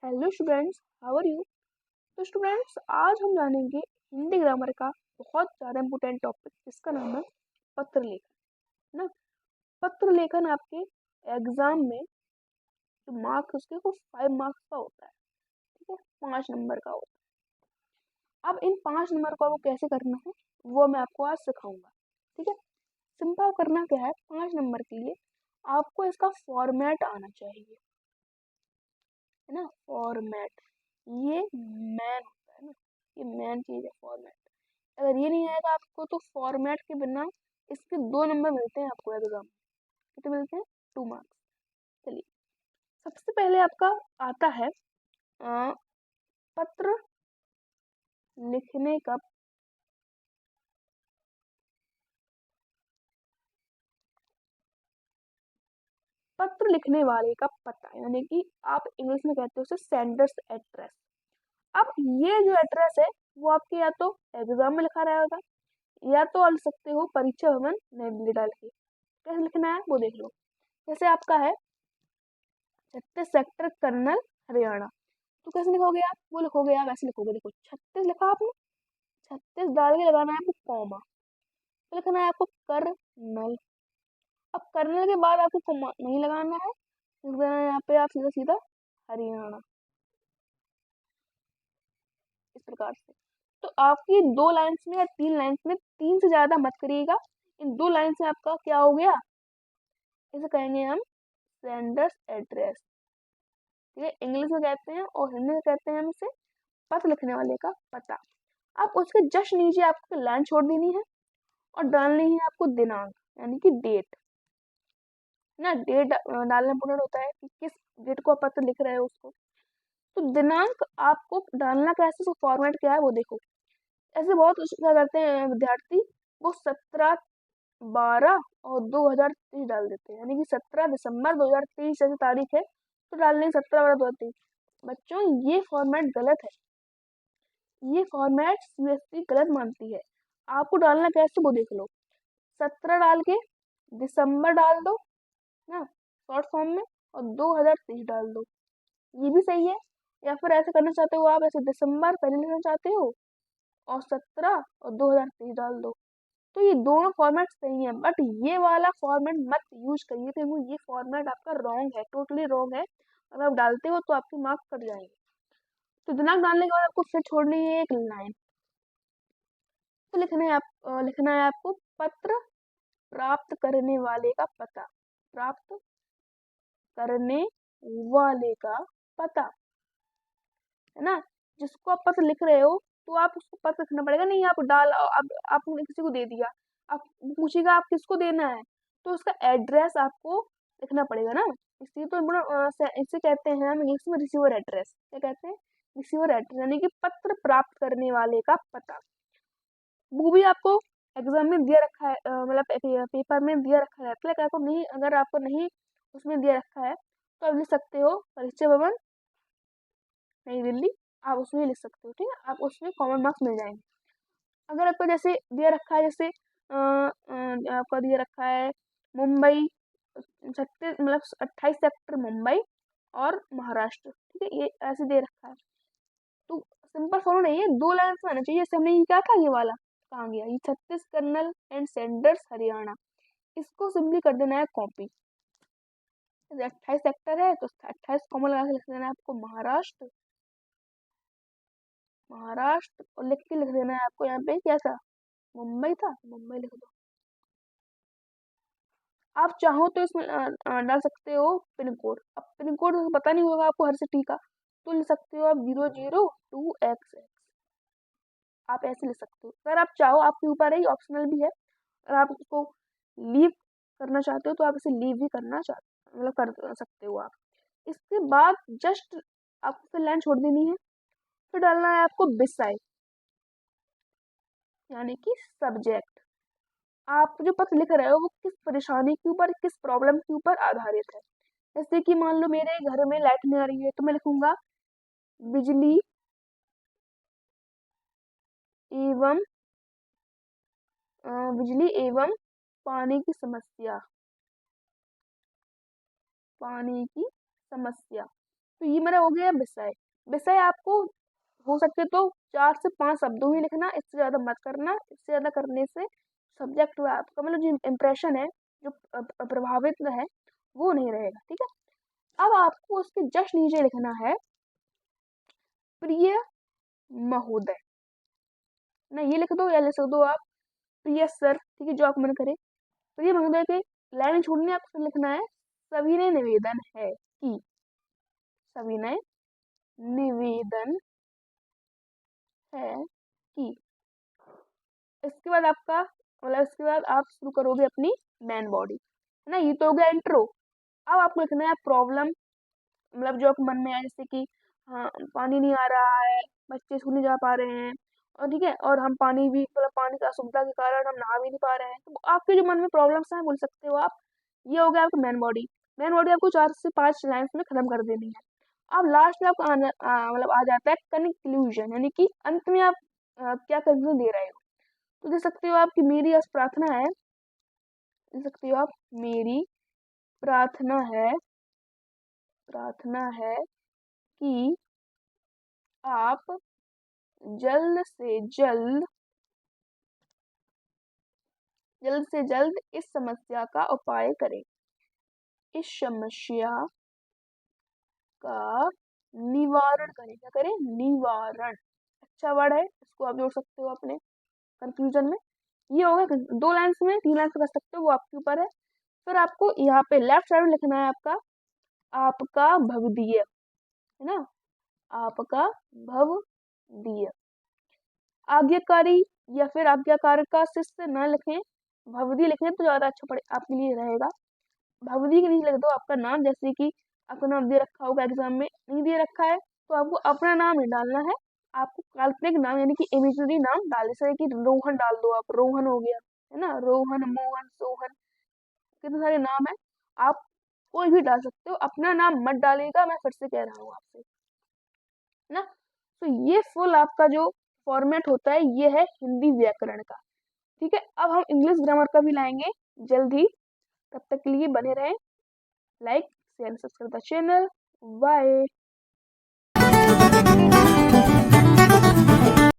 Hello students, how are you. तो students, आज हम जानेंगे हिंदी ग्रामर का बहुत ज़्यादा इम्पोर्टेंट टॉपिक जिसका नाम है पत्र लेखन। ना, पत्र लेखन आपके एग्जाम में जो मार्क्स उसके वो 5 मार्क्स का होता है। ठीक है, 5 नंबर का होता है। अब इन 5 नंबर का वो कैसे करना है वो मैं आपको आज सिखाऊंगा। ठीक है, सिंपल करना क्या है, 5 नंबर के लिए आपको इसका फॉर्मेट आना चाहिए, है ना। फॉर्मेट ये मैन होता है ना, ये मैन चीज है फॉर्मेट। अगर ये नहीं आएगा आपको तो फॉर्मेट के बिना इसके 2 नंबर मिलते हैं आपको एग्जाम में। कितने मिलते हैं? 2 मार्क्स। चलिए, सबसे पहले आपका आता है पत्र लिखने का पत्र लिखने वाले का पता, यानी कि आप इंग्लिश में कहते हो उसे सेंडर्स एड्रेस। अब ये जो एड्रेस है वो आपके या तो एग्जाम में लिखा रहेगा या तो आप लिख सकते हो परीक्षा भवन नई दिल्ली डाल के। कैसे लिखना है वो देख लो। जैसे आपका है 36 सेक्टर कर्नल हरियाणा, तो कैसे लिखोगे आप? वो लिखोगे आप ऐसे लिखोगे, देखो 36 लिखा आपने, 36 डाल के लगाना है आपको कॉमा, तो लिखना है आपको कर्नल। अब कर्नल के बाद आपको कॉमा नहीं लगाना है, लिख देना है यहाँ पे आप सीधा सीधा हरियाणा, इस प्रकार से। तो आपकी 2 लाइन्स में या 3 लाइन्स में, 3 से ज्यादा मत करिएगा। इन 2 लाइन्स में आपका क्या हो गया, इसे कहेंगे हम सेंडर्स एड्रेस। ठीक है, इंग्लिश में कहते हैं और हिंदी में कहते हैं हम इसे पत्र लिखने वाले का पता। अब उसके जस्ट नीचे आपको लाइन छोड़ देनी है और डालनी है आपको दिनांक, यानी कि डेट। ना, डेट डालना इंपॉर्टेंट होता है कि किस डेट को आप पत्र लिख रहे हो उसको। तो दिनांक आपको डालना कैसे, उसका फॉर्मेट क्या है वो देखो। ऐसे बहुत क्या करते हैं विद्यार्थी, वो 17/12/2023 डाल देते हैं, यानी कि 17 दिसंबर 2023 जैसी तारीख है तो डाल देंगे 17/12/2023। बच्चों, ये फॉर्मेट गलत है, ये फॉर्मेट सीबीएसई गलत मानती है। आपको डालना कैसे वो देख लो। 17 डाल के दिसंबर डाल दो ना शॉर्ट फॉर्म में, और 2023 डाल दो, ये भी सही है। या फिर ऐसे करना चाहते हो आप, ऐसे दिसंबर पहले लिखना चाहते हो और 17 और 2023 डाल दो, तो ये दोनों फॉर्मेट सही है। बट ये वाला फॉर्मेट मत यूज करिए क्योंकि ये फॉर्मेट आपका रॉन्ग है, टोटली रॉन्ग है। अगर आप डालते हो तो आपके मार्क्स कट जाएंगे। तो दिनांक डालने के बाद आपको फिर छोड़नी है एक लाइन, तो लिखना है आपको पत्र प्राप्त करने वाले का पता। प्राप्त करने वाले का पता, है ना। जिसको आप पत्र लिख रहे हो तो आप उसको पत्र लिखना पड़ेगा। नहीं आप डाल, अब आपने किसी को दे दिया, आप पूछेगा आप किसको देना है, तो उसका एड्रेस आपको लिखना पड़ेगा ना। इसलिए तो इसे कहते हैं हम इंग्लिश में रिसीवर एड्रेस। क्या कहते हैं? रिसीवर एड्रेस, यानी कि पत्र प्राप्त करने वाले का पता। वो भी आपको एग्जाम में दिया रखा है, मतलब पेपर में दिया रखा रहता है। आपको नहीं, अगर आपको नहीं उसमें दिया रखा है तो आप लिख सकते हो परीक्षा भवन नई दिल्ली, आप उसमें लिख सकते हो। ठीक है, आप उसमें कॉमन मार्क्स मिल जाएंगे। अगर आपको जैसे दिया रखा है, जैसे आपका दिया रखा है मुंबई 36 मतलब 28 सेक्टर मुंबई और महाराष्ट्र, ठीक है, ये ऐसे दे रखा है, तो सिंपल फॉलो नहीं है, 2 लाइन्स में आना चाहिए। जैसे हमने ये क्या था, ये वाला कहाँ गया, ये 36 कर्नल एंड सेंडर्स हरियाणा, इसको सिंपली कर देना है कॉपी। 28 सेक्टर है तो 28 कॉमन लगा के लिख देना है आपको महाराष्ट्र, महाराष्ट्र, और लिख के लिख देना है आपको यहाँ पे क्या था, मुंबई था, मुंबई लिख दो। आप चाहो तो इसमें डाल सकते हो पिन कोड। अब पिन कोड पता नहीं होगा आपको हर सिटी का, तो लिख सकते हो आप 002XX, आप ऐसे लिख सकते हो। अगर आप चाहो, आपके ऊपर है, ऑप्शनल भी है। अगर आप उसको लीव करना चाहते हो तो आप इसे लीव भी करना चाहते, मतलब कर सकते हो आप। इसके बाद जस्ट आपको फिर लाइन छोड़ देनी है, फिर डालना है आपको विषय, यानी कि सब्जेक्ट। आप जो पत्र लिख रहे हो वो किस परेशानी के ऊपर, किस प्रॉब्लम के ऊपर आधारित है। जैसे कि मान लो मेरे घर में लाइट नहीं आ रही है, तो मैं लिखूंगा बिजली एवं बिजली एवं पानी की समस्या, पानी की समस्या। तो ये मेरा हो गया विषय। विषय आपको हो सके तो 4 से 5 शब्दों ही लिखना, इससे ज़्यादा मत करना। इससे ज़्यादा करने से सब्जेक्ट आपका मतलब जो इम्प्रेशन है, जो प्रभावित है, वो नहीं रहेगा। ठीक है, अब आपको उसके जस्ट नीचे लिखना है प्रिय महोदय ना, ये लिख दो या लिख दो आप प्रिय सर। ठीक है, जो आपको मन करे। प्रिय महोदय के लाइन छोड़नी, आपको लिखना है सविनय निवेदन है कि, सविनय निवेदन है कि। इसके बाद आपका मतलब इसके बाद आप शुरू करोगे अपनी मेन बॉडी, है ना। ये तो हो गया इंट्रो। अब आपको लिखना है प्रॉब्लम, मतलब जो आपको मन में आए, जैसे कि हाँ पानी नहीं आ रहा है, बच्चे स्कूल नहीं जा पा रहे हैं, और ठीक है, और हम पानी भी मतलब पानी की असुविधा के कारण हम नहा भी नहीं पा रहे हैं, तो आपके जो मन में प्रॉब्लम्स हैं बोल सकते हो आप। ये हो गया आपका मेन बॉडी। मेन बॉडी आपको 4 से 5 लाइन्स में खत्म कर देनी है। अब लास्ट में आपको मतलब आ जाता है कंक्लूजन, यानी कि अंत में आप क्या कंक्लूजन दे रहे हो। तो दे सकते हो आप कि मेरी आज प्रार्थना है, दे सकते हो आप मेरी प्रार्थना है, प्रार्थना है कि आप जल्द से जल्द, जल्द से जल्द इस समस्या का उपाय करें, इस समस्या का निवारण करें। क्या करें? निवारण। अच्छा वर्ड है, इसको आप जोड़ सकते हो अपने कंक्लूजन में। ये हो गया 2 लाइन्स में, 3 लाइन्स में कर सकते हो, वो आपके ऊपर है। फिर आपको यहाँ पे लेफ्ट साइड में लिखना है आपका भवदीय, है ना, आपका भवदीय। आज्ञाकारी या फिर आज्ञाकार का शिष्य न लिखें, भवदीय लिखें तो ज्यादा अच्छा पड़े आपके लिए रहेगा। भवदीय के नीचे लिख दो आपका नाम, जैसे कि आपका नाम दे रखा होगा एग्जाम में, नहीं दे रखा है तो आपको अपना नाम नहीं डालना है, आपको काल्पनिक नाम यानी कि इमेजिनरी नाम डाल, जैसे कि रोहन डाल दो आप, रोहन हो गया, है ना, रोहन, मोहन, सोहन, कितने सारे नाम है, आप कोई भी डाल सकते हो, अपना नाम मत डालेगा, मैं फिर से कह रहा हूँ आपसे, है ना। तो ये फुल आपका जो फॉर्मेट होता है ये है हिंदी व्याकरण का। ठीक है, अब हम इंग्लिश ग्रामर का भी लाएंगे जल्द ही। तब तक के लिए बने रहें, like share subscribe the channel. Bye.